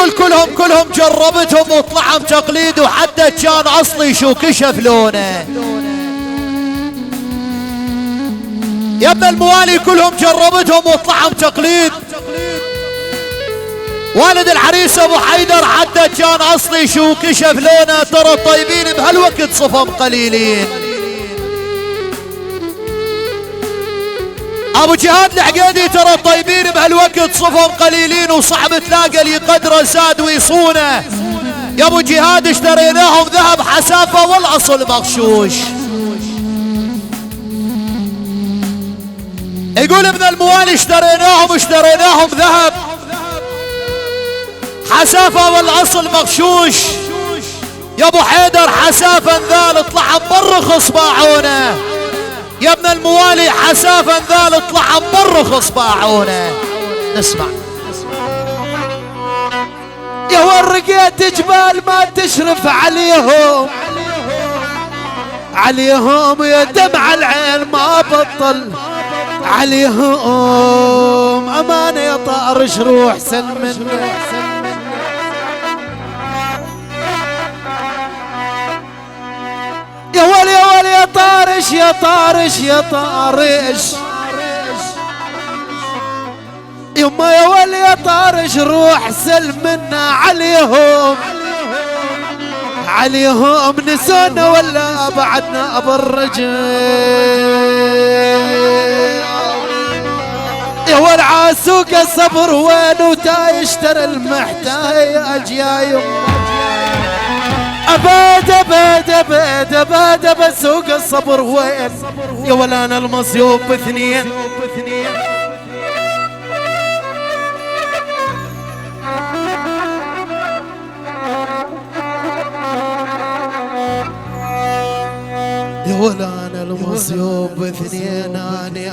يقول كلهم جربتهم وطلعهم تقليد، وحتى كان اصلي شو كشف لونه. يا ابن الموالي كلهم جربتهم وطلعهم تقليد. والد العريس ابو حيدر حتى كان اصلي شو كشف لونه. ترى الطيبين بهالوقت صفهم قليلين. ابو جهاد العقيدي ترى الطيبين بهالوقت صفهم قليلين، وصعب تلاقى اللي قدره زاد ويصونه. يا ابو جهاد اشتريناهم ذهب حسافه والاصل مغشوش. يقول ابن الموالي اشتريناهم ذهب حسافه والاصل مغشوش. يا ابو حيدر حسافه ذال طلع مرخص باعونه. يا ابن الموالي حسافا ذال اطلع مرخص باعونه. نسمع. يا ورقيت جبال ما تشرف عليهم يا دمع العين ما بطل عليهم. امان يا طارش روح سلمنا. يا ولي يا طارش يما يا ولي يا طارش روح سلمنا عليهم نسونا ولا بعدنا ابو الرجل. يا ولع سوق الصبر وين وتاي اشترى المحتاج يا يما. أبد سوق الصبر وين يا ولانا المصيوب باثنين. يا ولانا المصيوب باثنين. اني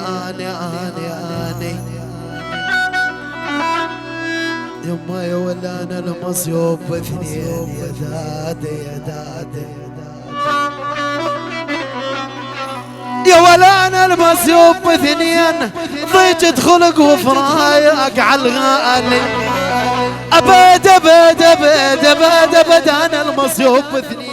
يما يا ولانا المصيوب باثنين. يا دادي يا ولانا المصيوب باثنين. ضيجة خلق وفرايق على الغالي. ابد انا المصيوب باثنين.